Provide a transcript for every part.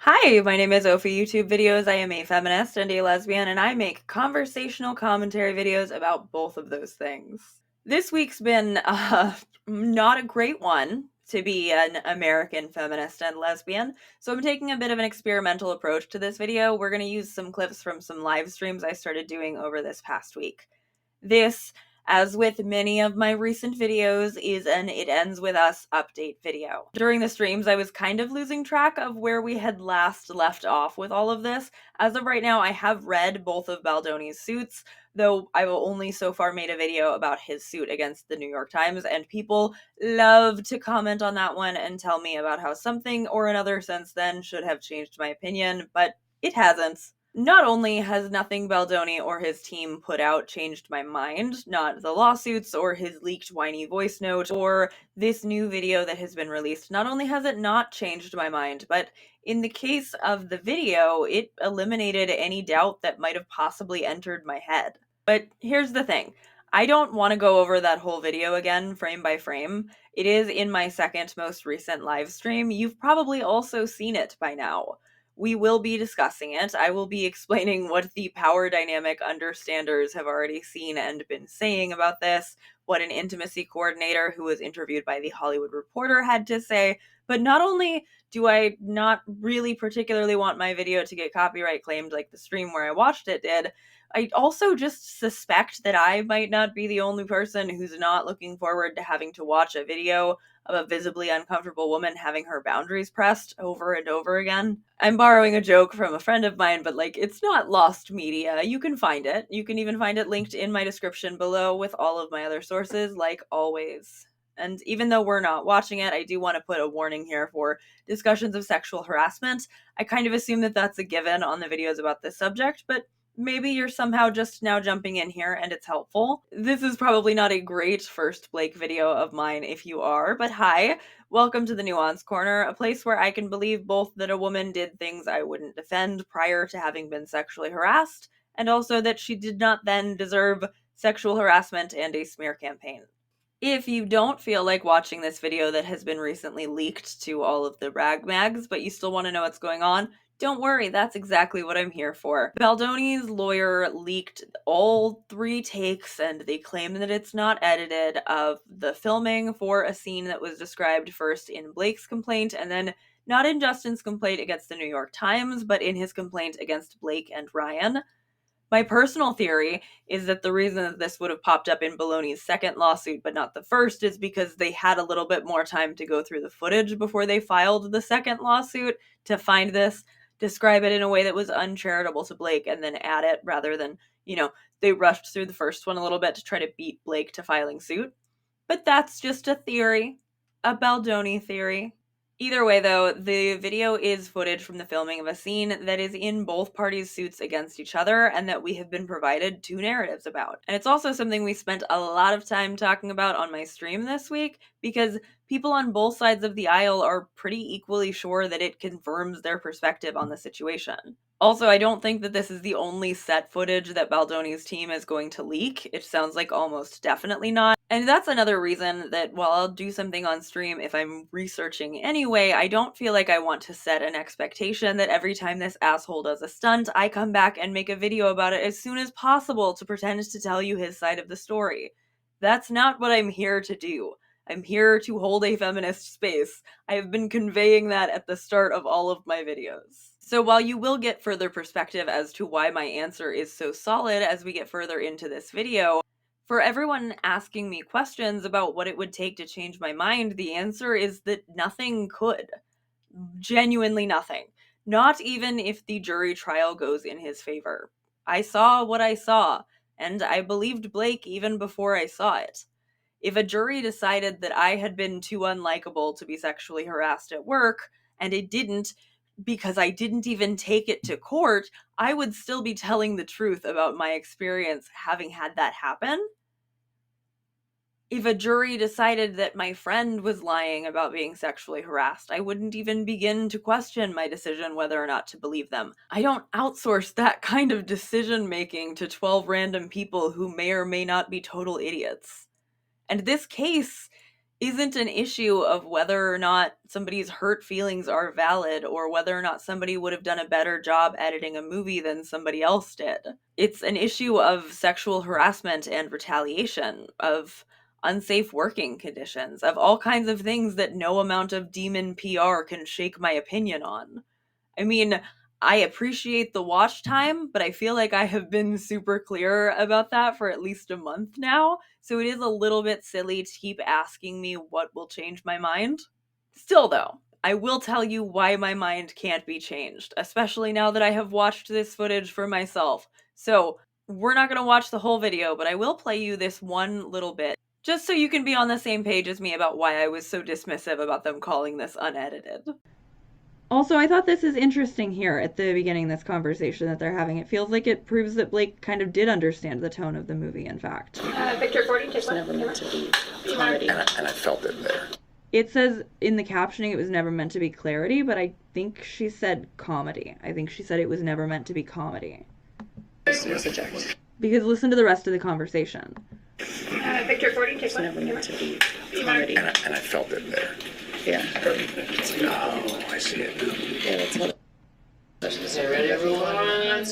Hi, my name is Ophi YouTube Videos. I am a feminist and a lesbian, and I make conversational commentary videos about both of those things. This week's been not a great one to be an American feminist and lesbian, so I'm taking a bit of an experimental approach to this video. We're going to use some clips from some live streams I started doing over this past week. This, as with many of my recent videos, is an It Ends With Us update video. During the streams, I was kind of losing track of where we had last left off with all of this. As of right now, I have read both of Baldoni's suits, though I've only so far made a video about his suit against the New York Times, and people love to comment on that one and tell me about how something or another since then should have changed my opinion, but it hasn't. Not only has nothing Baldoni or his team put out changed my mind, not the lawsuits or his leaked whiny voice note or this new video that has been released, not only has it not changed my mind, but in the case of the video, it eliminated any doubt that might have possibly entered my head. But here's the thing. I don't want to go over that whole video again, frame by frame. It is in my second most recent live stream. You've probably also seen it by now. We will be discussing it. I will be explaining what the power dynamic understanders have already seen and been saying about this, what an intimacy coordinator who was interviewed by The Hollywood Reporter had to say. But not only do I not really particularly want my video to get copyright claimed like the stream where I watched it did, I also just suspect that I might not be the only person who's not looking forward to having to watch a video of a visibly uncomfortable woman having her boundaries pressed over and over again. I'm borrowing a joke from a friend of mine, but it's not lost media. You can find it. You can even find it linked in my description below with all of my other sources, like always. And even though we're not watching it, I do want to put a warning here for discussions of sexual harassment. I kind of assume that that's a given on the videos about this subject, but maybe you're somehow just now jumping in here and it's helpful. This is probably not a great first Blake video of mine if you are, but hi, welcome to the Nuance Corner, a place where I can believe both that a woman did things I wouldn't defend prior to having been sexually harassed, and also that she did not then deserve sexual harassment and a smear campaign. If you don't feel like watching this video that has been recently leaked to all of the rag mags, but you still want to know what's going on, don't worry, that's exactly what I'm here for. Baldoni's lawyer leaked all 3 takes, and they claim that it's not edited, of the filming for a scene that was described first in Blake's complaint, and then not in Justin's complaint against the New York Times, but in his complaint against Blake and Ryan. My personal theory is that the reason that this would have popped up in Baldoni's second lawsuit but not the first is because they had a little bit more time to go through the footage before they filed the second lawsuit to find this, describe it in a way that was uncharitable to Blake, and then add it rather than, they rushed through the first one a little bit to try to beat Blake to filing suit. But that's just a theory, a Baldoni theory. Either way, though, the video is footage from the filming of a scene that is in both parties' suits against each other and that we have been provided 2 narratives about. And it's also something we spent a lot of time talking about on my stream this week because people on both sides of the aisle are pretty equally sure that it confirms their perspective on the situation. Also, I don't think that this is the only set footage that Baldoni's team is going to leak. It sounds like almost definitely not. And that's another reason that while I'll do something on stream if I'm researching anyway, I don't feel like I want to set an expectation that every time this asshole does a stunt, I come back and make a video about it as soon as possible to pretend to tell you his side of the story. That's not what I'm here to do. I'm here to hold a feminist space. I have been conveying that at the start of all of my videos. So while you will get further perspective as to why my answer is so solid as we get further into this video, for everyone asking me questions about what it would take to change my mind, the answer is that nothing could. Genuinely nothing. Not even if the jury trial goes in his favor. I saw what I saw, and I believed Blake even before I saw it. If a jury decided that I had been too unlikable to be sexually harassed at work, and it didn't, because I didn't even take it to court, I would still be telling the truth about my experience having had that happen. If a jury decided that my friend was lying about being sexually harassed, I wouldn't even begin to question my decision whether or not to believe them. I don't outsource that kind of decision making to 12 random people who may or may not be total idiots. And this case isn't an issue of whether or not somebody's hurt feelings are valid or whether or not somebody would have done a better job editing a movie than somebody else did. It's an issue of sexual harassment and retaliation, of unsafe working conditions, of all kinds of things that no amount of demon PR can shake my opinion on. I mean, I appreciate the watch time, but I feel like I have been super clear about that for at least a month now, so it is a little bit silly to keep asking me what will change my mind. Still, though, I will tell you why my mind can't be changed, especially now that I have watched this footage for myself. So, we're not going to watch the whole video, but I will play you this one little bit, just so you can be on the same page as me about why I was so dismissive about them calling this unedited. Also, I thought this is interesting here at the beginning of this conversation that they're having. It feels like it proves that Blake kind of did understand the tone of the movie, in fact. Victor 40, just never meant to be comedy. And I felt it there. It says in the captioning it was never meant to be clarity, but I think she said comedy. I think she said it was never meant to be comedy. Because listen to the rest of the conversation. Victor 40, just never meant to be comedy. And I felt it there. Yeah. It's like, oh, I see it now. Yeah, that's what. Hey, ready, everyone?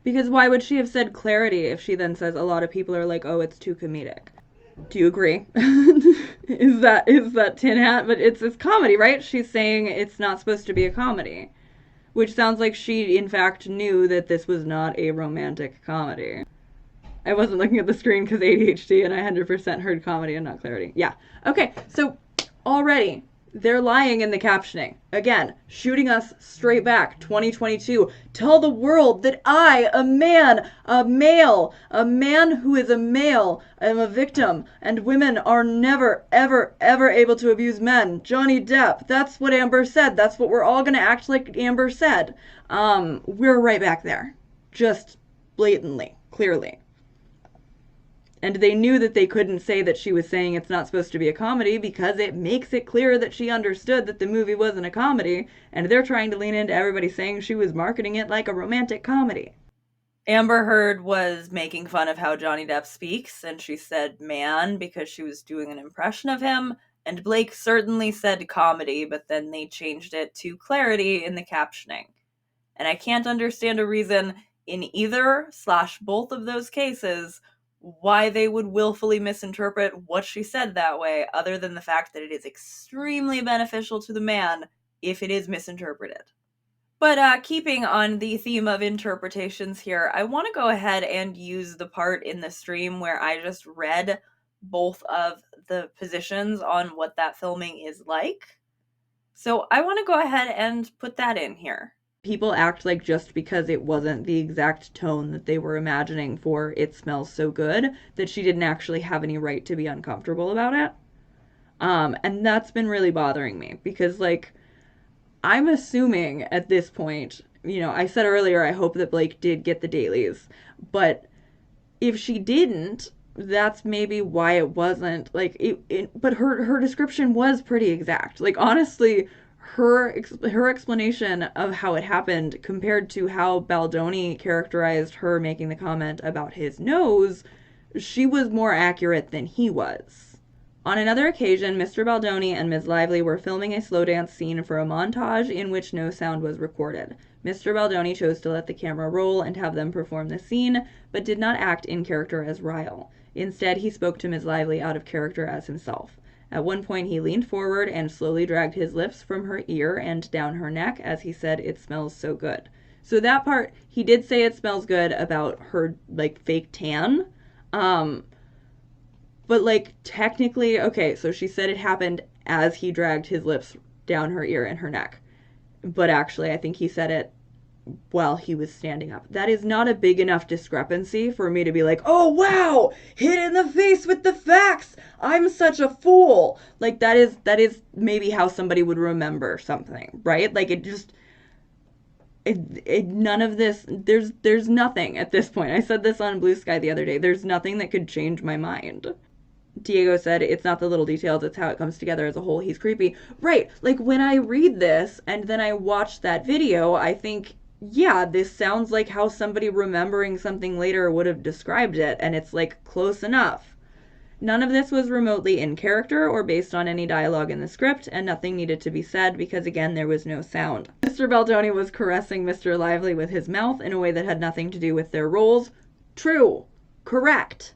Because why would she have said clarity if she then says a lot of people are like, oh, it's too comedic? Do you agree? Is that tin hat? But it's comedy, right? She's saying it's not supposed to be a comedy. Which sounds like she, in fact, knew that this was not a romantic comedy. I wasn't looking at the screen because ADHD and I 100% heard comedy and not clarity. Yeah. Okay, so already they're lying in the captioning. Again, shooting us straight back. 2022. Tell the world that I, a man who is a male, am a victim, and women are never, ever, ever able to abuse men. Johnny Depp. That's what Amber said. That's what we're all gonna act like Amber said. We're right back there. Just blatantly, clearly. And they knew that they couldn't say that she was saying it's not supposed to be a comedy because it makes it clear that she understood that the movie wasn't a comedy, and they're trying to lean into everybody saying she was marketing it like a romantic comedy. Amber Heard was making fun of how Johnny Depp speaks, and she said man because she was doing an impression of him, and Blake certainly said comedy, but then they changed it to clarity in the captioning. And I can't understand a reason in either/both of those cases why they would willfully misinterpret what she said that way, other than the fact that it is extremely beneficial to the man if it is misinterpreted. But keeping on the theme of interpretations here, I want to go ahead and use the part in the stream where I just read both of the positions on what that filming is like. So I want to go ahead and put that in here. People act like just because it wasn't the exact tone that they were imagining for It Smells So Good, that she didn't actually have any right to be uncomfortable about it. And that's been really bothering me because, like, I'm assuming at this point, I said earlier, I hope that Blake did get the dailies, but if she didn't, that's maybe why it wasn't, like, but her description was pretty exact. Like, honestly, her explanation of how it happened compared to how Baldoni characterized her making the comment about his nose, she was more accurate than he was. On another occasion, Mr. Baldoni and Ms. Lively were filming a slow dance scene for a montage in which no sound was recorded. Mr. Baldoni chose to let the camera roll and have them perform the scene, but did not act in character as Ryle. Instead, he spoke to Ms. Lively out of character as himself. At one point, he leaned forward and slowly dragged his lips from her ear and down her neck as he said, "It smells so good." So that part, he did say it smells good about her, like, fake tan. But, like, technically, okay, so she said it happened as he dragged his lips down her ear and her neck. But actually, I think he said it while he was standing up. That is not a big enough discrepancy for me to be like, oh, wow, hit in the face with the facts. I'm such a fool. Like, that is maybe how somebody would remember something, right? Like, none of this, there's nothing at this point. I said this on Blue Sky the other day. There's nothing that could change my mind. Diego said, it's not the little details, it's how it comes together as a whole. He's creepy. Right. Like, when I read this and then I watch that video, I think, yeah, this sounds like how somebody remembering something later would have described it, and it's, like, close enough. None of this was remotely in character or based on any dialogue in the script, and nothing needed to be said because, again, there was no sound. Mr. Baldoni was caressing Mr. Lively with his mouth in a way that had nothing to do with their roles. True. Correct.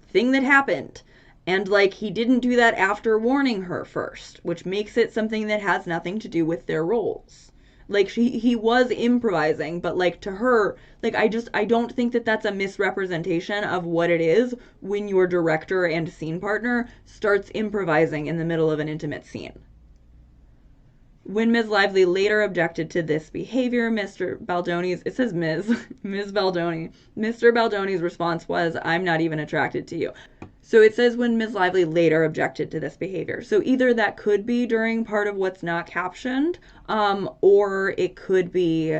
Thing that happened. And, like, he didn't do that after warning her first, which makes it something that has nothing to do with their roles. Like, he was improvising, but, like, to her, like, I don't think that that's a misrepresentation of what it is when your director and scene partner starts improvising in the middle of an intimate scene. When Ms. Lively later objected to this behavior, Mr. Baldoni's, it says Ms. Baldoni, Mr. Baldoni's response was, "I'm not even attracted to you." So it says when Ms. Lively later objected to this behavior. So either that could be during part of what's not captioned, or it could be,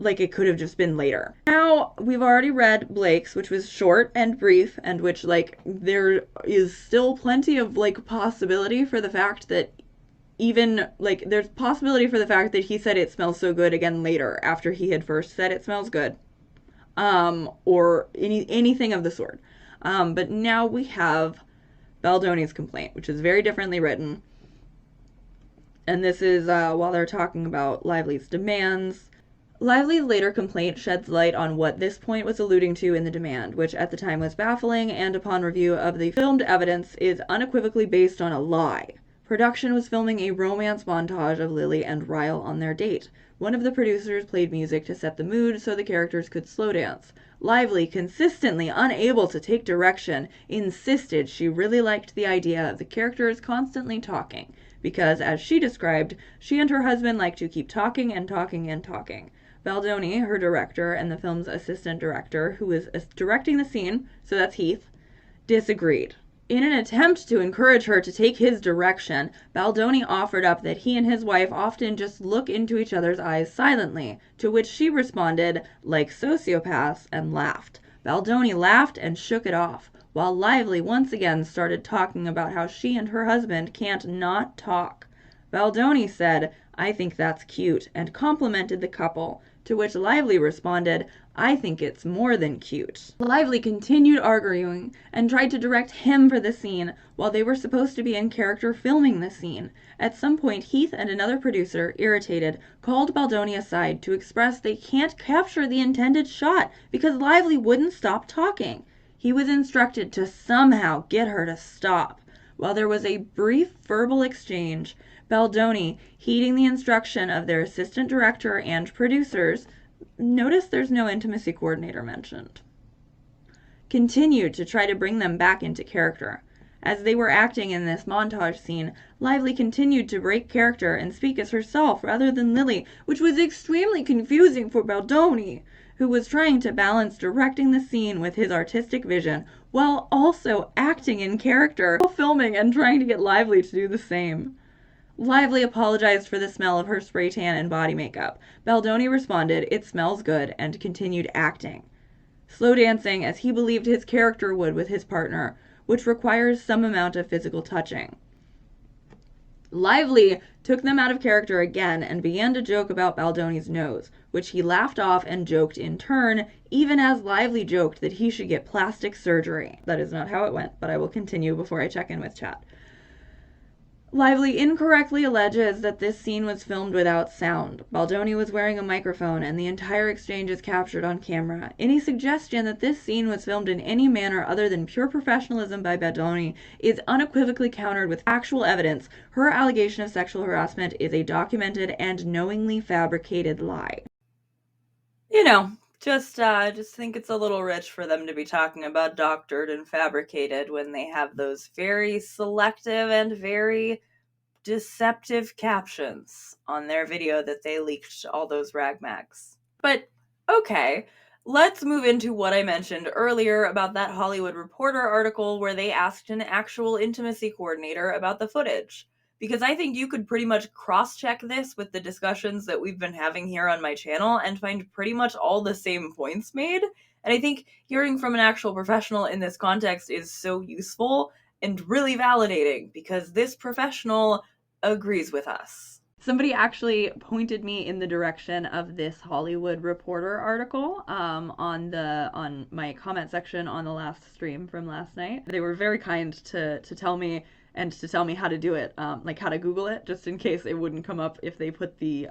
like it could have just been later. Now, we've already read Blake's, which was short and brief, and which, like, there is still plenty of, like, possibility for the fact that even, like, there's possibility for the fact that he said it smells so good again later after he had first said it smells good. Or anything of the sort. But now we have Baldoni's complaint, which is very differently written. And this is while they're talking about Lively's demands. Lively's later complaint sheds light on what this point was alluding to in the demand, which at the time was baffling, and upon review of the filmed evidence is unequivocally based on a lie. Production was filming a romance montage of Lily and Ryle on their date. One of the producers played music to set the mood so the characters could slow dance. Lively, consistently unable to take direction, insisted she really liked the idea of the characters constantly talking, because, as she described, she and her husband like to keep talking and talking and talking. Baldoni, her director, and the film's assistant director, who was directing the scene, so that's Heath, disagreed. In an attempt to encourage her to take his direction, Baldoni offered up that he and his wife often just look into each other's eyes silently, to which she responded, like sociopaths, and laughed. Baldoni laughed and shook it off, while Lively once again started talking about how she and her husband can't not talk. Baldoni said, "I think that's cute," and complimented the couple, to which Lively responded, "I think it's more than cute." Lively continued arguing and tried to direct him for the scene while they were supposed to be in character filming the scene. At some point, Heath and another producer, irritated, called Baldoni aside to express they can't capture the intended shot because Lively wouldn't stop talking. He was instructed to somehow get her to stop. While there was a brief verbal exchange, Baldoni, heeding the instruction of their assistant director and producers, notice there's no intimacy coordinator mentioned, continued to try to bring them back into character. As they were acting in this montage scene, Lively continued to break character and speak as herself rather than Lily, which was extremely confusing for Baldoni, who was trying to balance directing the scene with his artistic vision while also acting in character while filming and trying to get Lively to do the same. Lively apologized for the smell of her spray tan and body makeup. Baldoni responded, "It smells good," and continued acting, slow dancing as he believed his character would with his partner, which requires some amount of physical touching. Lively took them out of character again and began to joke about Baldoni's nose, which he laughed off and joked in turn, even as Lively joked that he should get plastic surgery. That is not how it went, but I will continue before I check in with chat. Lively incorrectly alleges that this scene was filmed without sound. Baldoni was wearing a microphone and the entire exchange is captured on camera. Any suggestion that this scene was filmed in any manner other than pure professionalism by Baldoni is unequivocally countered with actual evidence. Her allegation of sexual harassment is a documented and knowingly fabricated lie. You know, just think it's a little rich for them to be talking about doctored and fabricated when they have those very selective and very deceptive captions on their video that they leaked all those rag mags. But okay, let's move into what I mentioned earlier about that Hollywood Reporter article where they asked an actual intimacy coordinator about the footage. Because I think you could pretty much cross-check this with the discussions that we've been having here on my channel and find pretty much all the same points made. And I think hearing from an actual professional in this context is so useful and really validating because this professional agrees with us. Somebody actually pointed me in the direction of this Hollywood Reporter article on my comment section on the last stream from last night. They were very kind to tell me and to tell me how to do it, like how to Google it, just in case it wouldn't come up if they put the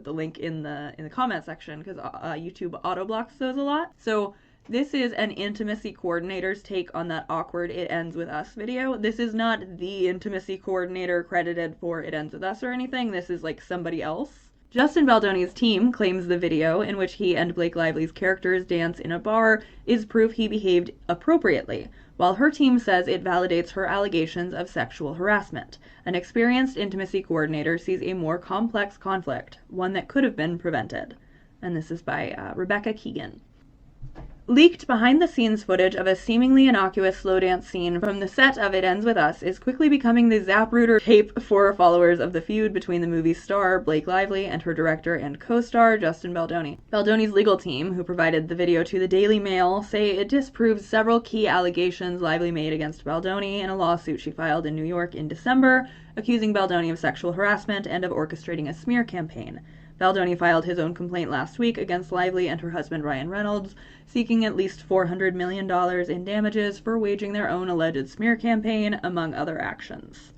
link in the comment section, because YouTube auto blocks those a lot. So this is an intimacy coordinator's take on that awkward "It Ends With Us" video. This is not the intimacy coordinator credited for "It Ends With Us" or anything. This is like somebody else. Justin Baldoni's team claims the video, in which he and Blake Lively's characters dance in a bar, is proof he behaved appropriately, while her team says it validates her allegations of sexual harassment. An experienced intimacy coordinator sees a more complex conflict, one that could have been prevented. And this is by Rebecca Keegan. Leaked behind-the-scenes footage of a seemingly innocuous slow dance scene from the set of "It Ends With Us" is quickly becoming the Zapruder tape for followers of the feud between the movie's star, Blake Lively, and her director and co-star, Justin Baldoni. Baldoni's legal team, who provided the video to the Daily Mail, say it disproves several key allegations Lively made against Baldoni in a lawsuit she filed in New York in December, accusing Baldoni of sexual harassment and of orchestrating a smear campaign. Baldoni filed his own complaint last week against Lively and her husband Ryan Reynolds, seeking at least $400 million in damages for waging their own alleged smear campaign, among other actions.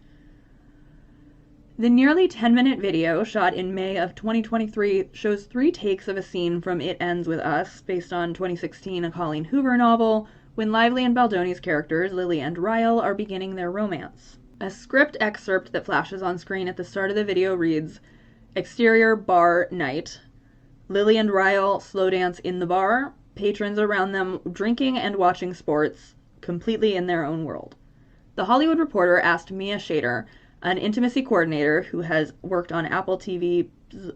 The nearly 10-minute video, shot in May of 2023, shows 3 takes of a scene from "It Ends With Us," based on 2016 Colleen Hoover novel, when Lively and Baldoni's characters, Lily and Ryle, are beginning their romance. A script excerpt that flashes on screen at the start of the video reads, "Exterior bar night. Lily and Ryle slow dance in the bar. Patrons around them drinking and watching sports, completely in their own world." The Hollywood Reporter asked Mia Shader, an intimacy coordinator who has worked on Apple TV's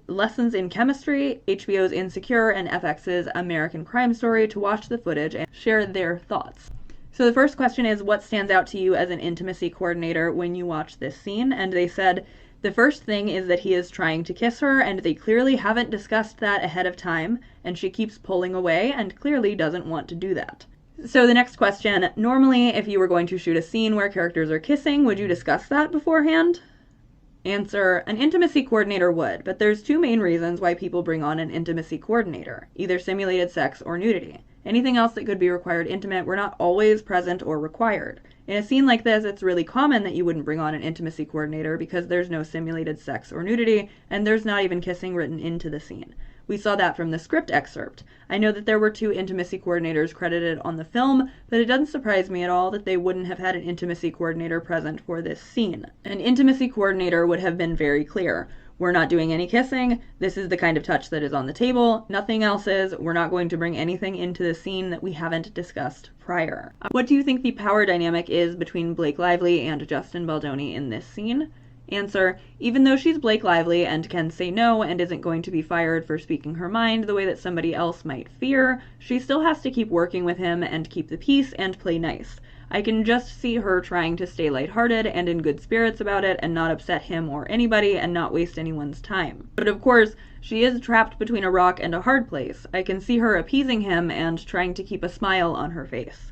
Lessons in Chemistry, HBO's Insecure, and FX's American Crime Story, to watch the footage and share their thoughts. So the first question is, what stands out to you as an intimacy coordinator when you watch this scene? And they said, the first thing is that he is trying to kiss her, and they clearly haven't discussed that ahead of time, and she keeps pulling away and clearly doesn't want to do that. So the next question, normally if you were going to shoot a scene where characters are kissing, would you discuss that beforehand? Answer, an intimacy coordinator would, but there's 2 main reasons why people bring on an intimacy coordinator, either simulated sex or nudity. Anything else that could be required intimate were not always present or required. In a scene like this, it's really common that you wouldn't bring on an intimacy coordinator because there's no simulated sex or nudity, and there's not even kissing written into the scene. We saw that from the script excerpt. I know that there were 2 intimacy coordinators credited on the film, but it doesn't surprise me at all that they wouldn't have had an intimacy coordinator present for this scene. An intimacy coordinator would have been very clear. We're not doing any kissing. This is the kind of touch that is on the table. Nothing else is. We're not going to bring anything into the scene that we haven't discussed prior. What do you think the power dynamic is between Blake Lively and Justin Baldoni in this scene? Answer, even though she's Blake Lively and can say no and isn't going to be fired for speaking her mind the way that somebody else might fear, she still has to keep working with him and keep the peace and play nice. I can just see her trying to stay lighthearted and in good spirits about it and not upset him or anybody and not waste anyone's time. But of course, she is trapped between a rock and a hard place. I can see her appeasing him and trying to keep a smile on her face.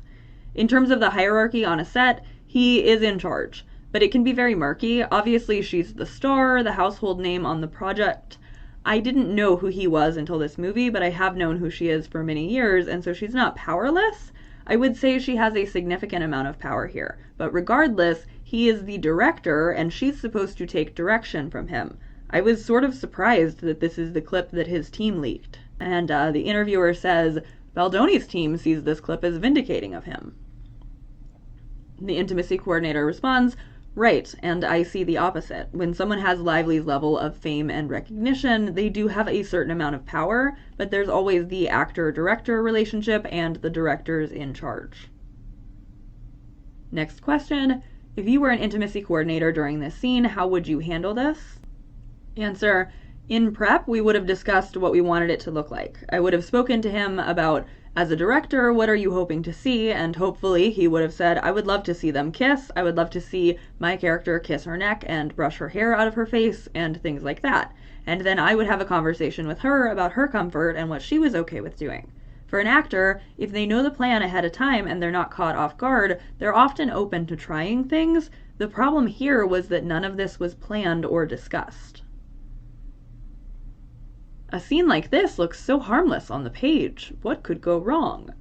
In terms of the hierarchy on a set, he is in charge. But it can be very murky. Obviously, she's the star, the household name on the project. I didn't know who he was until this movie, but I have known who she is for many years, and so she's not powerless. I would say she has a significant amount of power here. But regardless, he is the director, and she's supposed to take direction from him. I was sort of surprised that this is the clip that his team leaked. And the interviewer says, Baldoni's team sees this clip as vindicating of him. The intimacy coordinator responds, right, and I see the opposite. When someone has Lively's level of fame and recognition, they do have a certain amount of power, but there's always the actor-director relationship and the directors in charge. Next question, if you were an intimacy coordinator during this scene, how would you handle this? Answer, in prep, we would have discussed what we wanted it to look like. I would have spoken to him about, as a director, what are you hoping to see? And hopefully he would have said, I would love to see them kiss. I would love to see my character kiss her neck and brush her hair out of her face and things like that. And then I would have a conversation with her about her comfort and what she was okay with doing. For an actor, if they know the plan ahead of time and they're not caught off guard, they're often open to trying things. The problem here was that none of this was planned or discussed. A scene like this looks so harmless on the page. What could go wrong?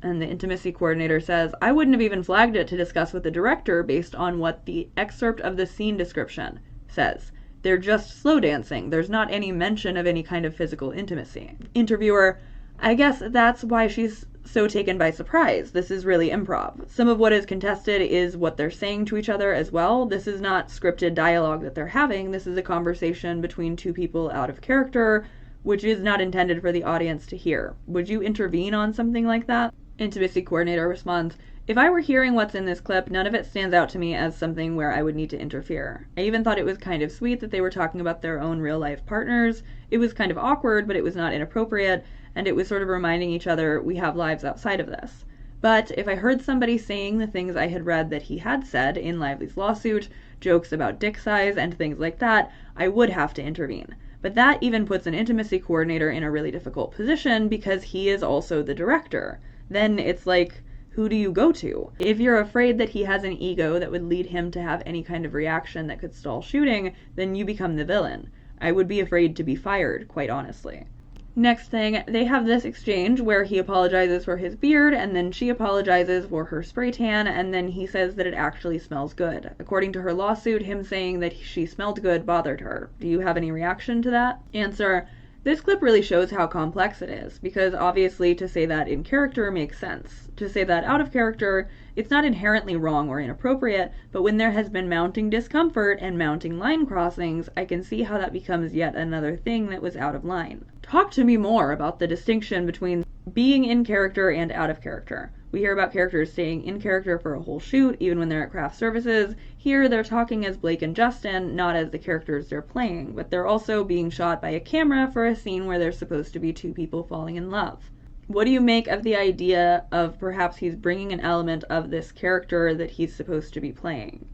And the intimacy coordinator says, I wouldn't have even flagged it to discuss with the director based on what the excerpt of the scene description says. They're just slow dancing. There's not any mention of any kind of physical intimacy. Interviewer, I guess that's why she's so taken by surprise. This is really improv. Some of what is contested is what they're saying to each other as well. This is not scripted dialogue that they're having. This is a conversation between two people out of character, which is not intended for the audience to hear. Would you intervene on something like that? Intimacy coordinator responds, if I were hearing what's in this clip, none of it stands out to me as something where I would need to interfere. I even thought it was kind of sweet that they were talking about their own real-life partners. It was kind of awkward, but it was not inappropriate, and it was sort of reminding each other we have lives outside of this. But if I heard somebody saying the things I had read that he had said in Lively's lawsuit, jokes about dick size and things like that, I would have to intervene. But that even puts an intimacy coordinator in a really difficult position because he is also the director. Then it's like, who do you go to? If you're afraid that he has an ego that would lead him to have any kind of reaction that could stall shooting, then you become the villain. I would be afraid to be fired, quite honestly. Next thing, they have this exchange where he apologizes for his beard, and then she apologizes for her spray tan, and then he says that it actually smells good. According to her lawsuit, him saying that she smelled good bothered her. Do you have any reaction to that? Answer, this clip really shows how complex it is, because obviously to say that in character makes sense. To say that out of character, it's not inherently wrong or inappropriate, but when there has been mounting discomfort and mounting line crossings, I can see how that becomes yet another thing that was out of line. Talk to me more about the distinction between being in character and out of character. We hear about characters staying in character for a whole shoot, even when they're at craft services. Here, they're talking as Blake and Justin, not as the characters they're playing, but they're also being shot by a camera for a scene where there's supposed to be two people falling in love. What do you make of the idea of perhaps he's bringing an element of this character that he's supposed to be playing?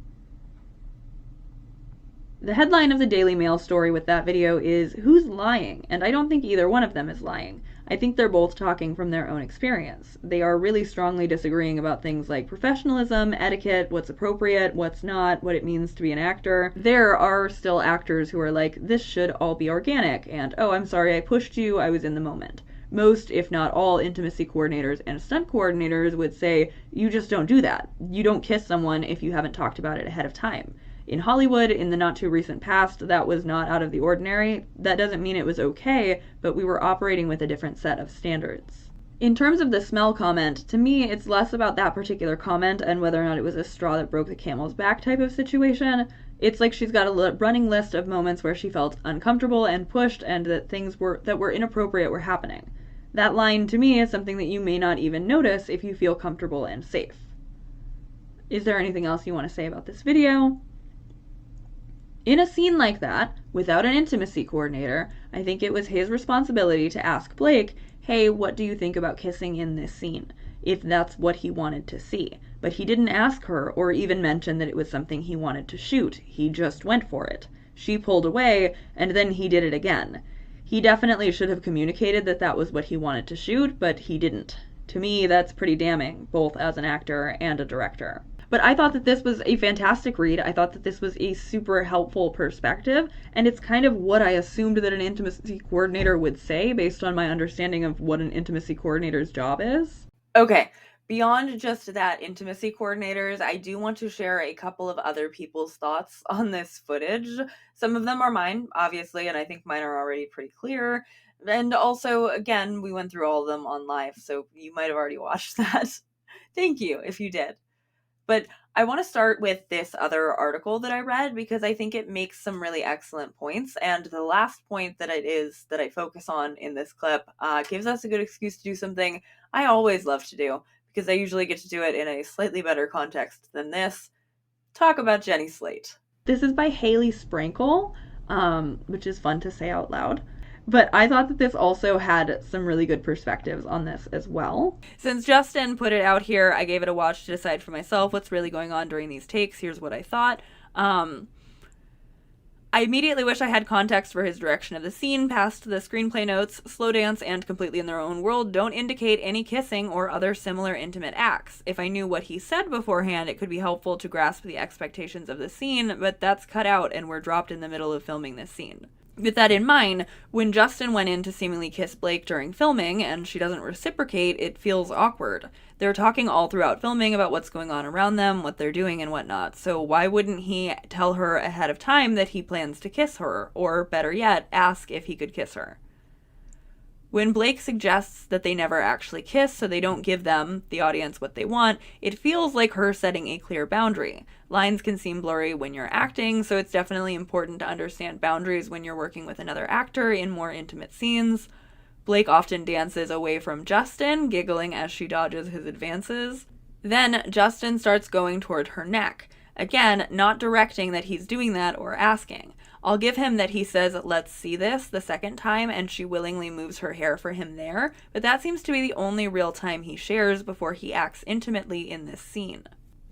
The headline of the Daily Mail story with that video is, who's lying? And I don't think either one of them is lying. I think they're both talking from their own experience. They are really strongly disagreeing about things like professionalism, etiquette, what's appropriate, what's not, what it means to be an actor. There are still actors who are like, this should all be organic, and oh, I'm sorry I pushed you, I was in the moment. Most, if not all, intimacy coordinators and stunt coordinators would say, you just don't do that. You don't kiss someone if you haven't talked about it ahead of time. In Hollywood, in the not too recent past, that was not out of the ordinary. That doesn't mean it was okay, but we were operating with a different set of standards. In terms of the smell comment, to me, it's less about that particular comment and whether or not it was a straw that broke the camel's back type of situation. It's like she's got a running list of moments where she felt uncomfortable and pushed and that things that were inappropriate were happening. That line, to me, is something that you may not even notice if you feel comfortable and safe. Is there anything else you want to say about this video? In a scene like that, without an intimacy coordinator, I think it was his responsibility to ask Blake, hey, what do you think about kissing in this scene? If that's what he wanted to see. But he didn't ask her or even mention that it was something he wanted to shoot. He just went for it. She pulled away, and then he did it again. He definitely should have communicated that that was what he wanted to shoot, but he didn't. To me, that's pretty damning, both as an actor and a director. But I thought that this was a fantastic read. I thought that this was a super helpful perspective, and it's kind of what I assumed that an intimacy coordinator would say based on my understanding of what an intimacy coordinator's job is. Okay, beyond just that intimacy coordinators, I do want to share a couple of other people's thoughts on this footage. Some of them are mine, obviously, and I think mine are already pretty clear. And also, again, we went through all of them on live, so you might have already watched that. Thank you if you did. But I want to start with this other article that I read because I think it makes some really excellent points. And the last point that it is that I focus on in this clip gives us a good excuse to do something I always love to do because I usually get to do it in a slightly better context than this. Talk about Jenny Slate. This is by Haley Sprankle, which is fun to say out loud. But I thought that this also had some really good perspectives on this as well. Since Justin put it out here, I gave it a watch to decide for myself what's really going on during these takes. Here's what I thought. I immediately wish I had context for his direction of the scene past the screenplay notes. Slow dance and completely in their own world don't indicate any kissing or other similar intimate acts. If I knew what he said beforehand, it could be helpful to grasp the expectations of the scene, but that's cut out and we're dropped in the middle of filming this scene. With that in mind, when Justin went in to seemingly kiss Blake during filming and she doesn't reciprocate, it feels awkward. They're talking all throughout filming about what's going on around them, what they're doing, and whatnot. So why wouldn't he tell her ahead of time that he plans to kiss her? Or better yet, ask if he could kiss her. When Blake suggests that they never actually kiss so they don't give them, the audience, what they want, it feels like her setting a clear boundary. Lines can seem blurry when you're acting, so it's definitely important to understand boundaries when you're working with another actor in more intimate scenes. Blake often dances away from Justin, giggling as she dodges his advances. Then Justin starts going toward her neck. Again, not directing that he's doing that or asking. I'll give him that he says, "Let's see this," the second time, and she willingly moves her hair for him there, but that seems to be the only real time he shares before he acts intimately in this scene.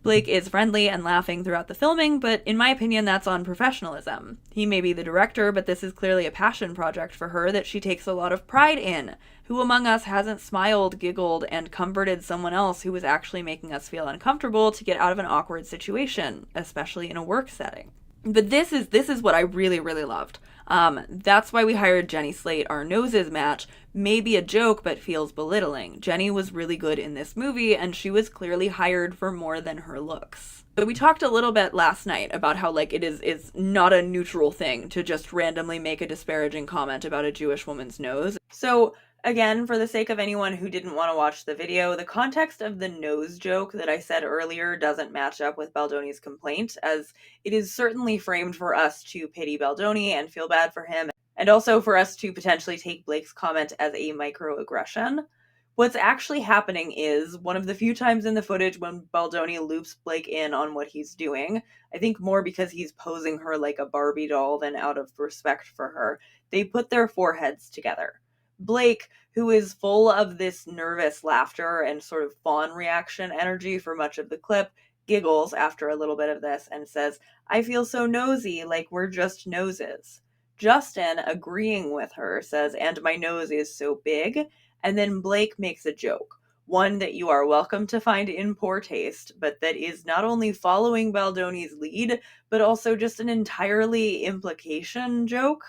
Blake is friendly and laughing throughout the filming, but in my opinion, that's on professionalism. He may be the director, but this is clearly a passion project for her that she takes a lot of pride in. Who among us hasn't smiled, giggled, and comforted someone else who was actually making us feel uncomfortable to get out of an awkward situation, especially in a work setting? But this is what I really, really loved. That's why we hired Jenny Slate. Our noses match may be a joke, but feels belittling. Jenny was really good in this movie, and she was clearly hired for more than her looks. But we talked a little bit last night about how, like, it is not a neutral thing to just randomly make a disparaging comment about a Jewish woman's nose. So, again, for the sake of anyone who didn't want to watch the video, the context of the nose joke that I said earlier doesn't match up with Baldoni's complaint, as it is certainly framed for us to pity Baldoni and feel bad for him, and also for us to potentially take Blake's comment as a microaggression. What's actually happening is, one of the few times in the footage when Baldoni loops Blake in on what he's doing, I think more because he's posing her like a Barbie doll than out of respect for her, they put their foreheads together. Blake, who is full of this nervous laughter and sort of fawn reaction energy for much of the clip, giggles after a little bit of this and says, "I feel so nosy, like we're just noses." Justin, agreeing with her, says, "And my nose is so big." And then Blake makes a joke, one that you are welcome to find in poor taste, but that is not only following Baldoni's lead, but also just an entirely implication joke.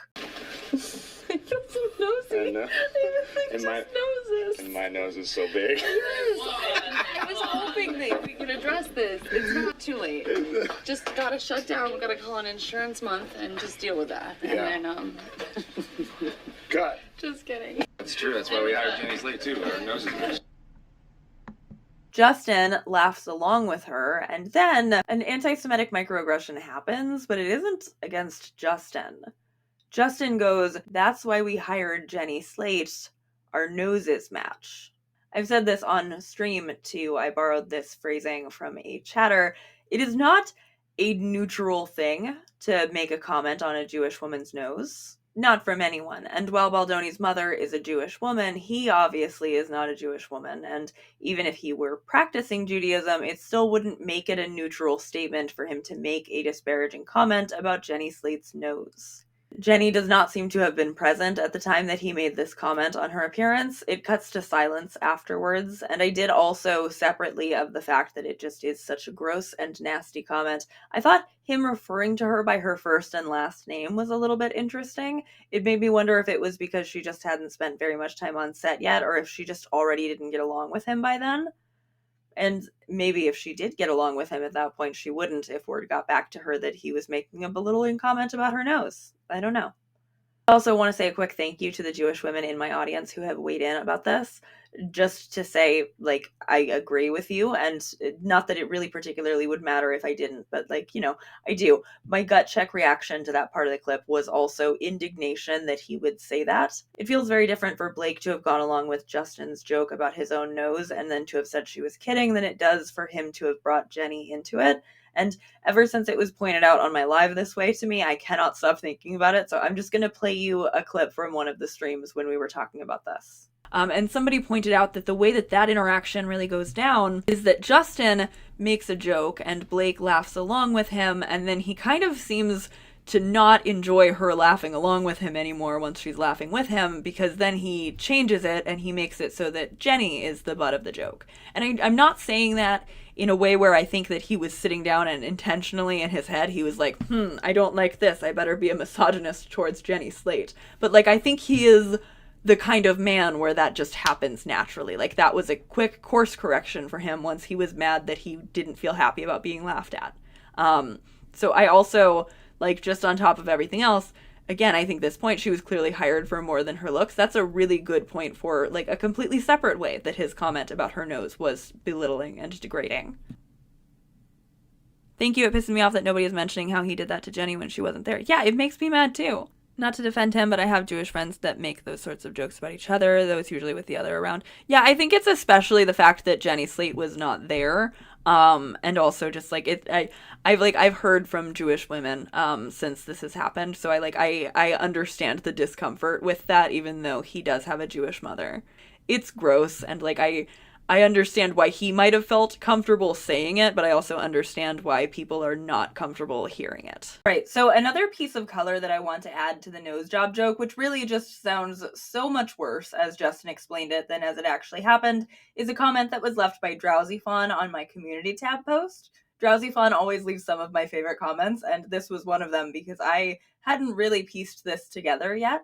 I feel so nosy. And, noses. And my nose is so big. I was hoping that we could address this. It's not too late. Just gotta shut down. We gotta call an insurance month and just deal with that. And then, Cut. Just kidding. That's true. That's why we hired Jenny Slate, too. Our noses match. Justin laughs along with her, and then an anti-Semitic microaggression happens, but it isn't against Justin. Justin goes, "That's why we hired Jenny Slate. Our noses match." I've said this on stream too. I borrowed this phrasing from a chatter. It is not a neutral thing to make a comment on a Jewish woman's nose. Not from anyone. And while Baldoni's mother is a Jewish woman, he obviously is not a Jewish woman. And even if he were practicing Judaism, it still wouldn't make it a neutral statement for him to make a disparaging comment about Jenny Slate's nose. Jenny does not seem to have been present at the time that he made this comment on her appearance. It cuts to silence afterwards, and I did also, separately of the fact that it just is such a gross and nasty comment, I thought him referring to her by her first and last name was a little bit interesting. It made me wonder if it was because she just hadn't spent very much time on set yet, or if she just already didn't get along with him by then. And maybe if she did get along with him at that point, she wouldn't if word got back to her that he was making a belittling comment about her nose. I don't know. I also want to say a quick thank you to the Jewish women in my audience who have weighed in about this, just to say, like, I agree with you, and not that it really particularly would matter if I didn't, but, like, you know, I do. My gut check reaction to that part of the clip was also indignation that he would say that. It feels very different for Blake to have gone along with Justin's joke about his own nose and then to have said she was kidding than it does for him to have brought Jenny into it. And ever since it was pointed out on my live this way to me, I cannot stop thinking about it. So I'm just going to play you a clip from one of the streams when we were talking about this. And somebody pointed out that the way that that interaction really goes down is that Justin makes a joke and Blake laughs along with him, and then he kind of seems to not enjoy her laughing along with him anymore once she's laughing with him, because then he changes it and he makes it so that Jenny is the butt of the joke. And I'm not saying that in a way where I think that he was sitting down and intentionally in his head he was like, I don't like this, I better be a misogynist towards Jenny Slate. But like, I think he is the kind of man where that just happens naturally. Like, that was a quick course correction for him once he was mad that he didn't feel happy about being laughed at. So I also, like, just on top of everything else, again, I think this point, she was clearly hired for more than her looks. That's a really good point for, like, a completely separate way that his comment about her nose was belittling and degrading. Thank you, it pisses me off that nobody is mentioning how he did that to Jenny when she wasn't there. Yeah, it makes me mad too. Not to defend him, but I have Jewish friends that make those sorts of jokes about each other, though it's usually with the other around. Yeah, I think it's especially the fact that Jenny Slate was not there. And also just like I've heard from Jewish women since this has happened, so I understand the discomfort with that, even though he does have a Jewish mother. It's gross, and like I understand why he might have felt comfortable saying it, but I also understand why people are not comfortable hearing it. Right, so another piece of color that I want to add to the nose job joke, which really just sounds so much worse as Justin explained it than as it actually happened, is a comment that was left by Drowsy Fawn on my community tab post. Drowsy Fawn always leaves some of my favorite comments, and this was one of them because I hadn't really pieced this together yet.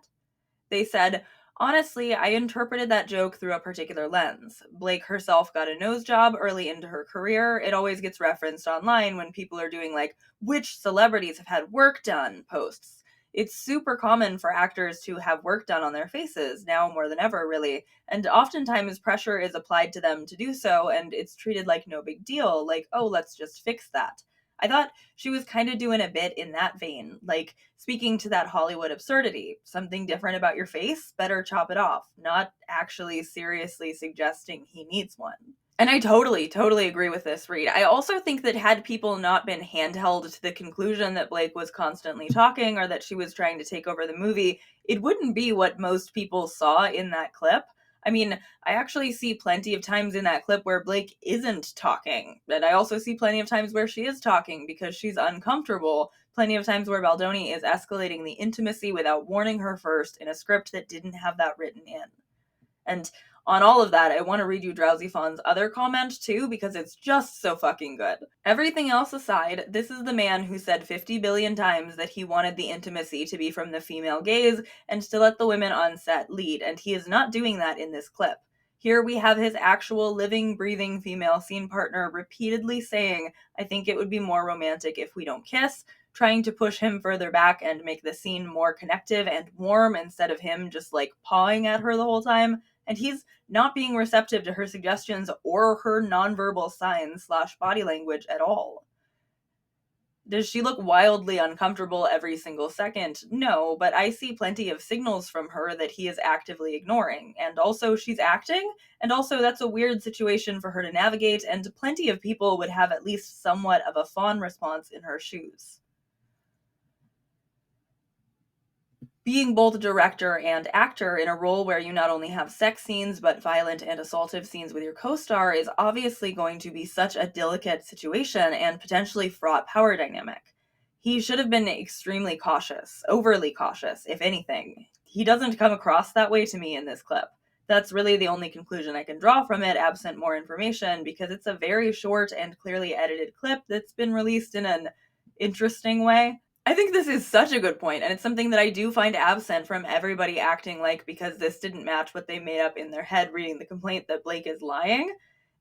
They said, "Honestly, I interpreted that joke through a particular lens. Blake herself got a nose job early into her career. It always gets referenced online when people are doing like, which celebrities have had work done posts. It's super common for actors to have work done on their faces, now more than ever, really. And oftentimes pressure is applied to them to do so, and it's treated like no big deal, like, oh, let's just fix that." I thought she was kind of doing a bit in that vein, like speaking to that Hollywood absurdity. Something different about your face? Better chop it off. Not actually seriously suggesting he needs one. And I totally agree with this read. I also think that had people not been handheld to the conclusion that Blake was constantly talking or that she was trying to take over the movie, it wouldn't be what most people saw in that clip. I mean, I actually see plenty of times in that clip where Blake isn't talking. And I also see plenty of times where she is talking because she's uncomfortable. Plenty of times where Baldoni is escalating the intimacy without warning her first in a script that didn't have that written in. And on all of that, I want to read you Drowsy Fawn's other comment too, because it's just so fucking good. "Everything else aside, this is the man who said 50 billion times that he wanted the intimacy to be from the female gaze and to let the women on set lead, and he is not doing that in this clip. Here we have his actual living, breathing female scene partner repeatedly saying, 'I think it would be more romantic if we don't kiss,' trying to push him further back and make the scene more connective and warm instead of him just like pawing at her the whole time. And he's not being receptive to her suggestions or her nonverbal signs / body language at all. Does she look wildly uncomfortable every single second? No, but I see plenty of signals from her that he is actively ignoring. And also she's acting, and also that's a weird situation for her to navigate, and plenty of people would have at least somewhat of a fawn response in her shoes." Being both director and actor in a role where you not only have sex scenes but violent and assaultive scenes with your co-star is obviously going to be such a delicate situation and potentially fraught power dynamic. He should have been extremely cautious, overly cautious, if anything. He doesn't come across that way to me in this clip. That's really the only conclusion I can draw from it, absent more information, because it's a very short and clearly edited clip that's been released in an interesting way. I think this is such a good point, and it's something that I do find absent from everybody acting like because this didn't match what they made up in their head reading the complaint that Blake is lying.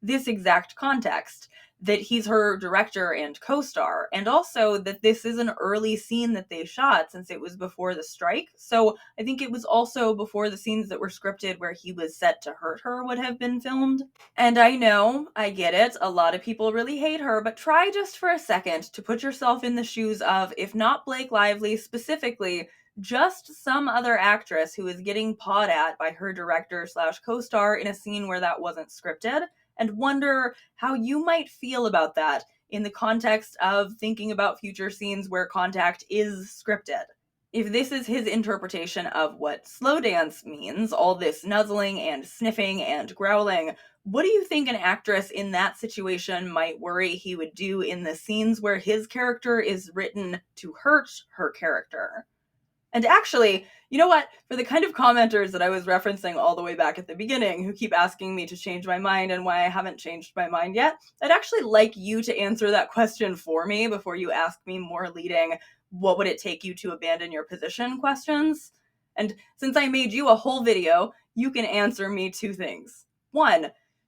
This exact context, that he's her director and co-star, and also that this is an early scene that they shot since it was before the strike. So I think it was also before the scenes that were scripted where he was set to hurt her would have been filmed. And I know, I get it, a lot of people really hate her, but try just for a second to put yourself in the shoes of, if not Blake Lively specifically, just some other actress who is getting pawed at by her director / co-star in a scene where that wasn't scripted, and wonder how you might feel about that in the context of thinking about future scenes where contact is scripted. If this is his interpretation of what slow dance means, all this nuzzling and sniffing and growling, What do you think an actress in that situation might worry he would do in the scenes where his character is written to hurt her character? And actually, you know what? For the kind of commenters that I was referencing all the way back at the beginning, who keep asking me to change my mind and why I haven't changed my mind yet, I'd actually like you to answer that question for me before you ask me more leading, what would it take you to abandon your position questions? And since I made you a whole video, you can answer me 2 things. 1,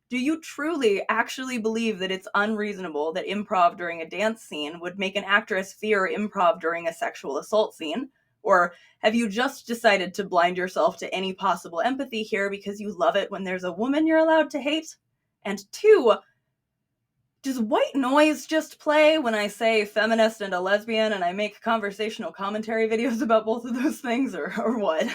do you truly actually believe that it's unreasonable that improv during a dance scene would make an actress fear improv during a sexual assault scene? Or have you just decided to blind yourself to any possible empathy here because you love it when there's a woman you're allowed to hate? And 2, does white noise just play when I say feminist and a lesbian and I make conversational commentary videos about both of those things, or what?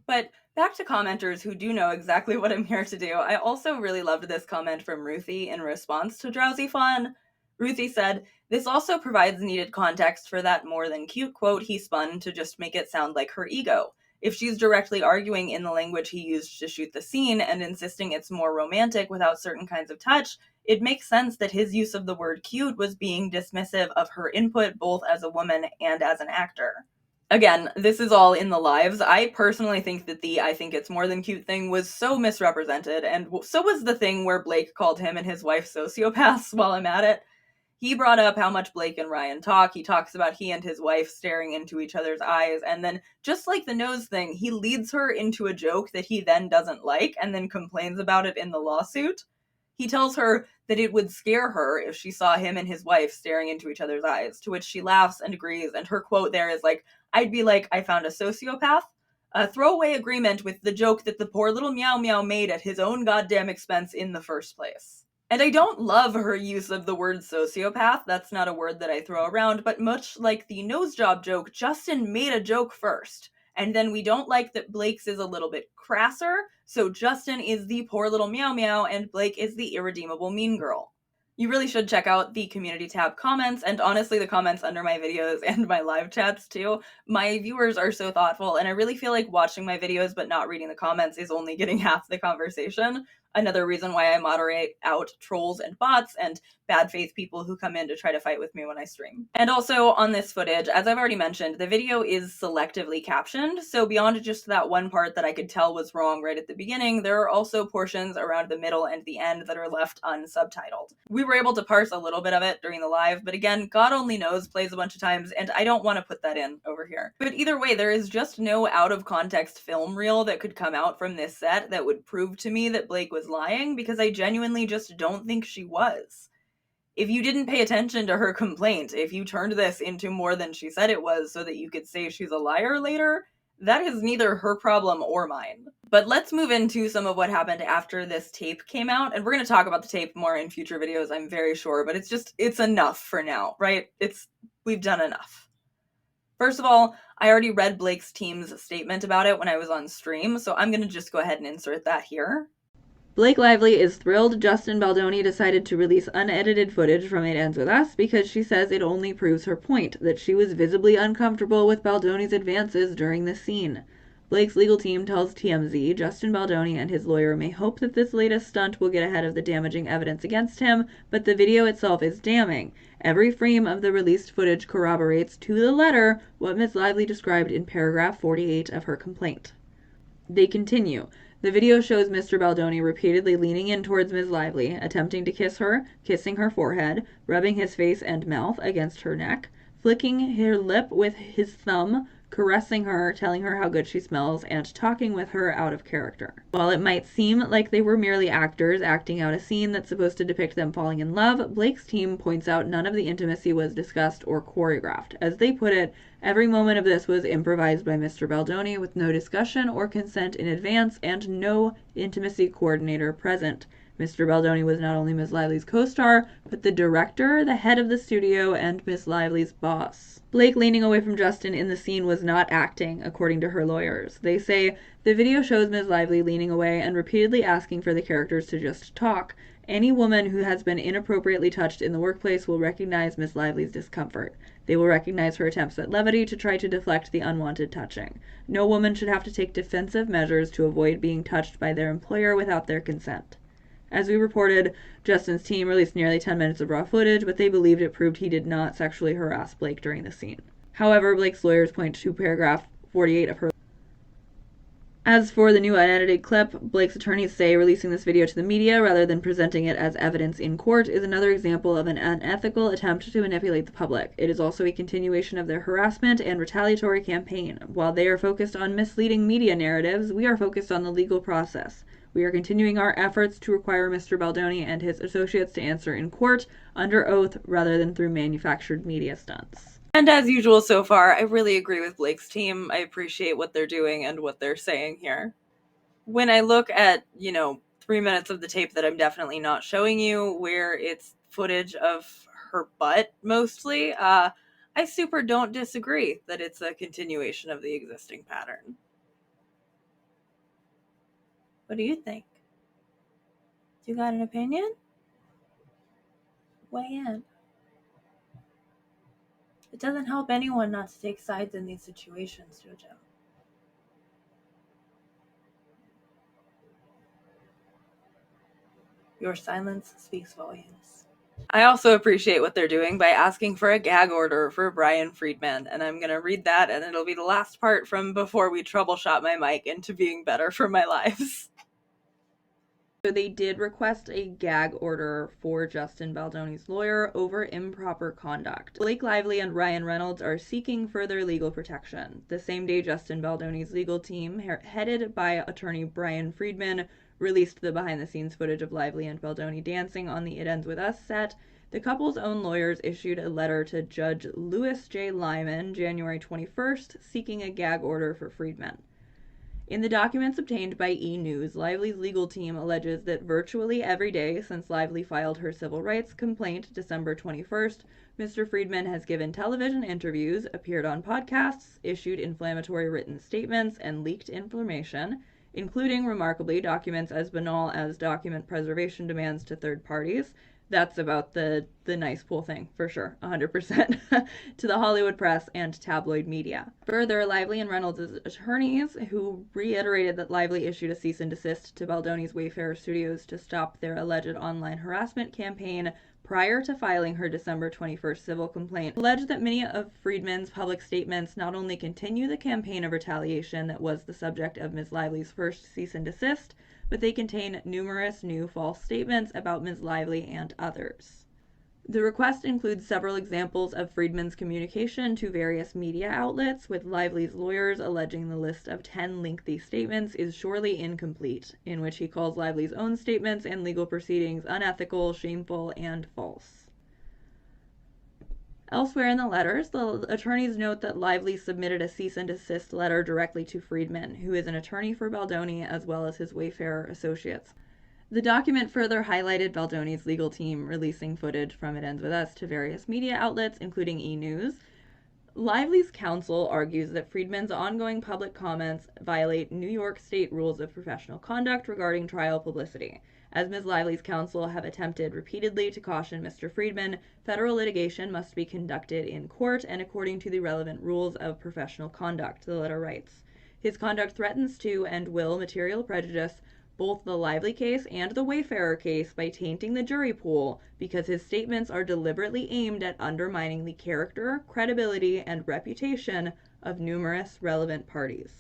But back to commenters who do know exactly what I'm here to do. I also really loved this comment from Ruthie in response to Drowsy Fawn. Ruthie said, "This also provides needed context for that more than cute quote he spun to just make it sound like her ego. If she's directly arguing in the language he used to shoot the scene and insisting it's more romantic without certain kinds of touch, it makes sense that his use of the word cute was being dismissive of her input both as a woman and as an actor." Again, this is all in the lives. I personally think that the "I think it's more than cute" thing was so misrepresented, and so was the thing where Blake called him and his wife sociopaths while I'm at it. He brought up how much Blake and Ryan talk. He talks about he and his wife staring into each other's eyes, and then, just like the nose thing, he leads her into a joke that he then doesn't like and then complains about it in the lawsuit. He tells her that it would scare her if she saw him and his wife staring into each other's eyes, to which she laughs and agrees, and her quote there is like, "I'd be like, I found a sociopath." A throwaway agreement with the joke that the poor little meow meow made at his own goddamn expense in the first place. And I don't love her use of the word sociopath, that's not a word that I throw around, but much like the nose job joke, Justin made a joke first. And then we don't like that Blake's is a little bit crasser, so Justin is the poor little meow meow and Blake is the irredeemable mean girl. You really should check out the community tab comments, and honestly the comments under my videos and my live chats too. My viewers are so thoughtful, and I really feel like watching my videos but not reading the comments is only getting half the conversation. Another reason why I moderate out trolls and bots and bad faith people who come in to try to fight with me when I stream. And also on this footage, as I've already mentioned, the video is selectively captioned, so beyond just that one part that I could tell was wrong right at the beginning, there are also portions around the middle and the end that are left unsubtitled. We were able to parse a little bit of it during the live, but again, God only knows plays a bunch of times, and I don't want to put that in over here. But either way, there is just no out-of-context film reel that could come out from this set that would prove to me that Blake was lying, because I genuinely just don't think she was. If you didn't pay attention to her complaint, if you turned this into more than she said it was so that you could say she's a liar later, that is neither her problem or mine. But let's move into some of what happened after this tape came out, and we're going to talk about the tape more in future videos, I'm very sure, but it's enough for now, right? We've done enough. First of all, I already read Blake's team's statement about it when I was on stream, so I'm going to just go ahead and insert that here. Blake Lively is thrilled Justin Baldoni decided to release unedited footage from It Ends With Us because she says it only proves her point, that she was visibly uncomfortable with Baldoni's advances during the scene. Blake's legal team tells TMZ Justin Baldoni and his lawyer may hope that this latest stunt will get ahead of the damaging evidence against him, but the video itself is damning. Every frame of the released footage corroborates to the letter what Ms. Lively described in paragraph 48 of her complaint. They continue. The video shows Mr. Baldoni repeatedly leaning in towards Ms. Lively, attempting to kiss her, kissing her forehead, rubbing his face and mouth against her neck, flicking her lip with his thumb, caressing her, telling her how good she smells, and talking with her out of character. While it might seem like they were merely actors acting out a scene that's supposed to depict them falling in love, Blake's team points out none of the intimacy was discussed or choreographed. As they put it, every moment of this was improvised by Mr. Baldoni with no discussion or consent in advance and no intimacy coordinator present. Mr. Baldoni was not only Ms. Lively's co-star, but the director, the head of the studio, and Ms. Lively's boss. Blake leaning away from Justin in the scene was not acting, according to her lawyers. They say, the video shows Ms. Lively leaning away and repeatedly asking for the characters to just talk. Any woman who has been inappropriately touched in the workplace will recognize Ms. Lively's discomfort. They will recognize her attempts at levity to try to deflect the unwanted touching. No woman should have to take defensive measures to avoid being touched by their employer without their consent. As we reported, Justin's team released nearly 10 minutes of raw footage, but they believed it proved he did not sexually harass Blake during the scene. However, Blake's lawyers point to paragraph 48 of her. As for the new unedited clip, Blake's attorneys say releasing this video to the media rather than presenting it as evidence in court is another example of an unethical attempt to manipulate the public. It is also a continuation of their harassment and retaliatory campaign. While they are focused on misleading media narratives, we are focused on the legal process. We are continuing our efforts to require Mr. Baldoni and his associates to answer in court under oath rather than through manufactured media stunts. And as usual so far, I really agree with Blake's team. I appreciate what they're doing and what they're saying here. When I look at, 3 minutes of the tape that I'm definitely not showing you, where it's footage of her butt mostly, I super don't disagree that it's a continuation of the existing pattern. What do you think? You got an opinion? Weigh in. It doesn't help anyone not to take sides in these situations, Jojo. Your silence speaks volumes. I also appreciate what they're doing by asking for a gag order for Brian Friedman, and I'm going to read that, and it'll be the last part from before we troubleshot my mic into being better for my lives. So they did request a gag order for Justin Baldoni's lawyer over improper conduct. Blake Lively and Ryan Reynolds are seeking further legal protection. The same day Justin Baldoni's legal team, headed by attorney Brian Friedman, released the behind-the-scenes footage of Lively and Baldoni dancing on the It Ends With Us set, the couple's own lawyers issued a letter to Judge Louis J. Lyman January 21st seeking a gag order for Friedman. In the documents obtained by E! News, Lively's legal team alleges that virtually every day since Lively filed her civil rights complaint December 21st, Mr. Friedman has given television interviews, appeared on podcasts, issued inflammatory written statements, and leaked information, including, remarkably, documents as banal as document preservation demands to third parties. That's about the nice pool thing, for sure, 100%, to the Hollywood press and tabloid media. Further, Lively and Reynolds' attorneys, who reiterated that Lively issued a cease and desist to Baldoni's Wayfarer Studios to stop their alleged online harassment campaign prior to filing her December 21st civil complaint, alleged that many of Friedman's public statements not only continue the campaign of retaliation that was the subject of Ms. Lively's first cease and desist, but they contain numerous new false statements about Ms. Lively and others. The request includes several examples of Friedman's communication to various media outlets, with Lively's lawyers alleging the list of 10 lengthy statements is surely incomplete, in which he calls Lively's own statements and legal proceedings unethical, shameful, and false. Elsewhere in the letters, the attorneys note that Lively submitted a cease and desist letter directly to Friedman, who is an attorney for Baldoni as well as his Wayfarer associates. The document further highlighted Baldoni's legal team releasing footage from It Ends With Us to various media outlets, including E! News. Lively's counsel argues that Friedman's ongoing public comments violate New York State rules of professional conduct regarding trial publicity. As Ms. Lively's counsel have attempted repeatedly to caution Mr. Friedman, federal litigation must be conducted in court and according to the relevant rules of professional conduct, the letter writes. His conduct threatens to and will material prejudice both the Lively case and the Wayfarer case by tainting the jury pool because his statements are deliberately aimed at undermining the character, credibility, and reputation of numerous relevant parties.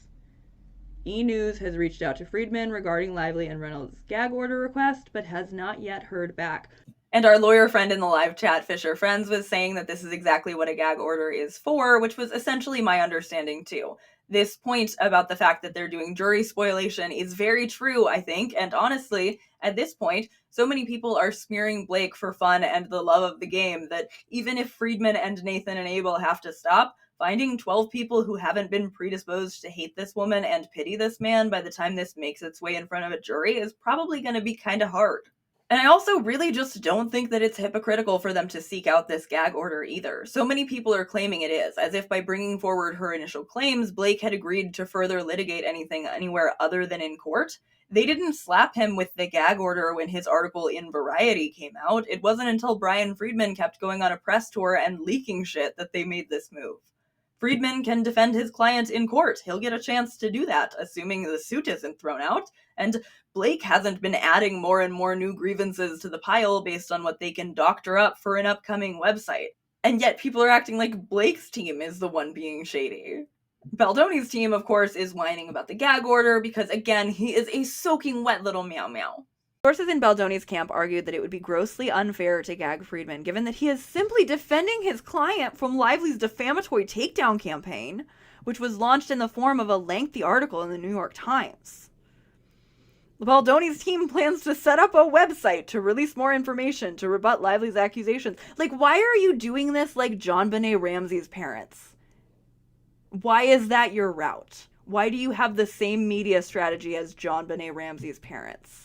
E! News has reached out to Friedman regarding Lively and Reynolds' gag order request, but has not yet heard back. And our lawyer friend in the live chat, Fisher Friends, was saying that this is exactly what a gag order is for, which was essentially my understanding too. This point about the fact that they're doing jury spoliation is very true, I think, and honestly, at this point, so many people are smearing Blake for fun and the love of the game that even if Friedman and Nathan and Abel have to stop, finding 12 people who haven't been predisposed to hate this woman and pity this man by the time this makes its way in front of a jury is probably going to be kind of hard. And I also really just don't think that it's hypocritical for them to seek out this gag order either. So many people are claiming it is, as if by bringing forward her initial claims, Blake had agreed to further litigate anything anywhere other than in court. They didn't slap him with the gag order when his article in Variety came out. It wasn't until Brian Friedman kept going on a press tour and leaking shit that they made this move. Friedman can defend his client in court. He'll get a chance to do that, assuming the suit isn't thrown out. And Blake hasn't been adding more and more new grievances to the pile based on what they can doctor up for an upcoming website. And yet people are acting like Blake's team is the one being shady. Baldoni's team, of course, is whining about the gag order because, again, he is a soaking wet little meow meow. Sources in Baldoni's camp argued that it would be grossly unfair to gag Friedman, given that he is simply defending his client from Lively's defamatory takedown campaign, which was launched in the form of a lengthy article in the New York Times. Baldoni's team plans to set up a website to release more information to rebut Lively's accusations. Like, why are you doing this like JonBenet Ramsey's parents? Why is that your route? Why do you have the same media strategy as JonBenet Ramsey's parents?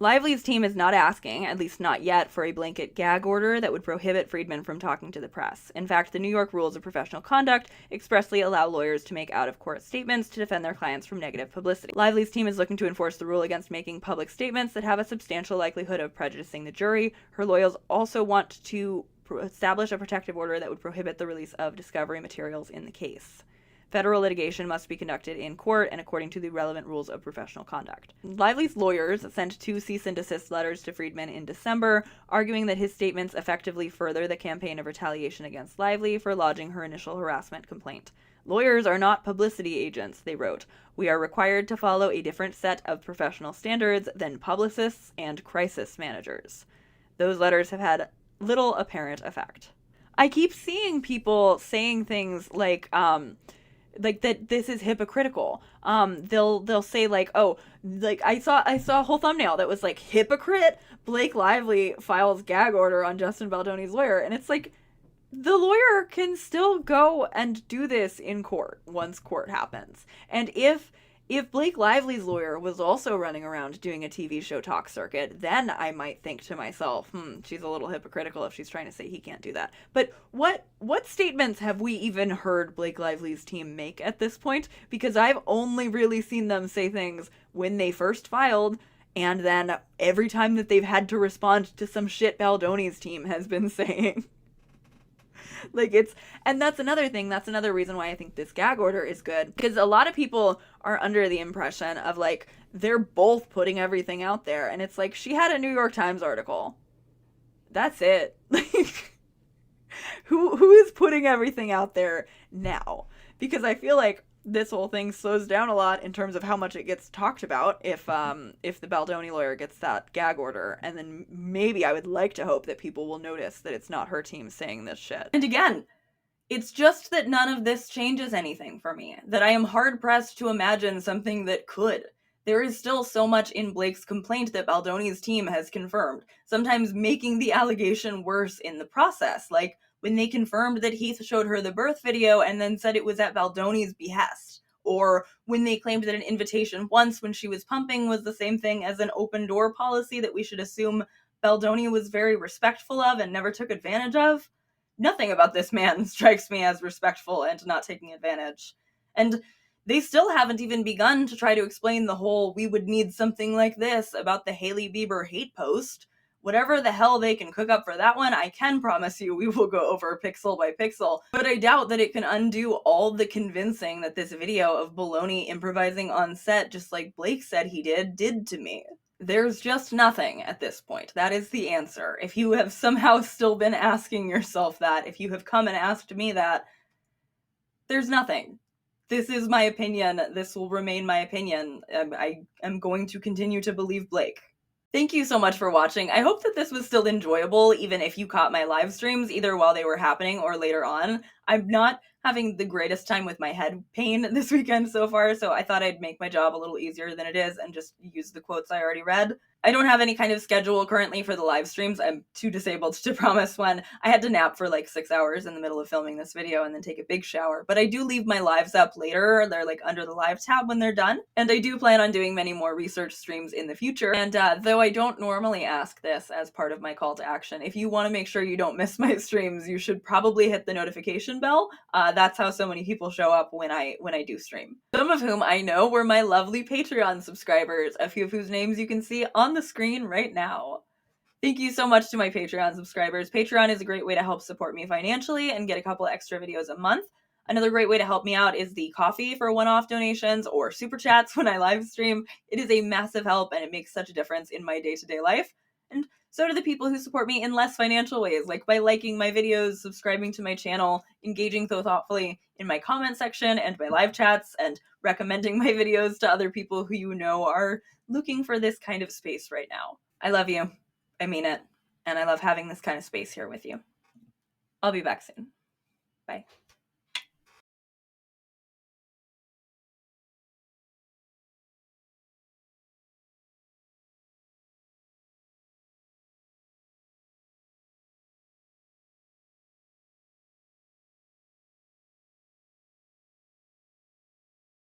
Lively's team is not asking, at least not yet, for a blanket gag order that would prohibit Friedman from talking to the press. In fact, the New York Rules of Professional Conduct expressly allow lawyers to make out-of-court statements to defend their clients from negative publicity. Lively's team is looking to enforce the rule against making public statements that have a substantial likelihood of prejudicing the jury. Her lawyers also want to establish a protective order that would prohibit the release of discovery materials in the case. Federal litigation must be conducted in court and according to the relevant rules of professional conduct. Lively's lawyers sent 2 cease and desist letters to Friedman in December, arguing that his statements effectively further the campaign of retaliation against Lively for lodging her initial harassment complaint. Lawyers are not publicity agents, they wrote. We are required to follow a different set of professional standards than publicists and crisis managers. Those letters have had little apparent effect. I keep seeing people saying things like that this is hypocritical. They'll say like, oh, like I saw a whole thumbnail that was like, hypocrite, Blake Lively files gag order on Justin Baldoni's lawyer, and it's like, the lawyer can still go and do this in court once court happens. And if Blake Lively's lawyer was also running around doing a TV show talk circuit, then I might think to myself, she's a little hypocritical if she's trying to say he can't do that. But what statements have we even heard Blake Lively's team make at this point? Because I've only really seen them say things when they first filed, and then every time that they've had to respond to some shit Baldoni's team has been saying. And that's another thing, that's another reason why I think this gag order is good, because a lot of people are under the impression of like, they're both putting everything out there, and it's like, she had a New York Times article. That's it. Like, who is putting everything out there now? Because I feel like this whole thing slows down a lot in terms of how much it gets talked about if the Baldoni lawyer gets that gag order, and then maybe I would like to hope that people will notice that it's not her team saying this shit. And again, it's just that none of this changes anything for me, that I am hard-pressed to imagine something that could. There is still so much in Blake's complaint that Baldoni's team has confirmed, sometimes making the allegation worse in the process, like when they confirmed that Heath showed her the birth video and then said it was at Baldoni's behest, or when they claimed that an invitation once when she was pumping was the same thing as an open door policy that we should assume Baldoni was very respectful of and never took advantage of. Nothing about this man strikes me as respectful and not taking advantage. And they still haven't even begun to try to explain the whole we would need something like this about the Hailey Bieber hate post. Whatever the hell they can cook up for that one, I can promise you we will go over pixel by pixel. But I doubt that it can undo all the convincing that this video of Baloney improvising on set, just like Blake said he did to me. There's just nothing at this point. That is the answer. If you have somehow still been asking yourself that, if you have come and asked me that, there's nothing. This is my opinion. This will remain my opinion. I am going to continue to believe Blake. Thank you so much for watching. I hope that this was still enjoyable, even if you caught my live streams, either while they were happening or later on. I'm not having the greatest time with my head pain this weekend so far, so I thought I'd make my job a little easier than it is and just use the quotes I already read. I don't have any kind of schedule currently for the live streams. I'm too disabled to promise one. I had to nap for like 6 hours in the middle of filming this video and then take a big shower. But I do leave my lives up later. They're like under the live tab when they're done. And I do plan on doing many more research streams in the future. And though I don't normally ask this as part of my call to action, if you want to make sure you don't miss my streams, you should probably hit the notification bell. That's how so many people show up when I do stream. Some of whom I know were my lovely Patreon subscribers, a few of whose names you can see on the screen right now. Thank you so much to my Patreon subscribers. Patreon is a great way to help support me financially and get a couple extra videos a month. Another great way to help me out is the coffee for one-off donations or super chats when I live stream. It is a massive help and it makes such a difference in my day-to-day life. And so do the people who support me in less financial ways, like by liking my videos, subscribing to my channel, engaging so thoughtfully in my comment section and my live chats, and recommending my videos to other people who you know are looking for this kind of space right now. I love you. I mean it. And I love having this kind of space here with you. I'll be back soon. Bye.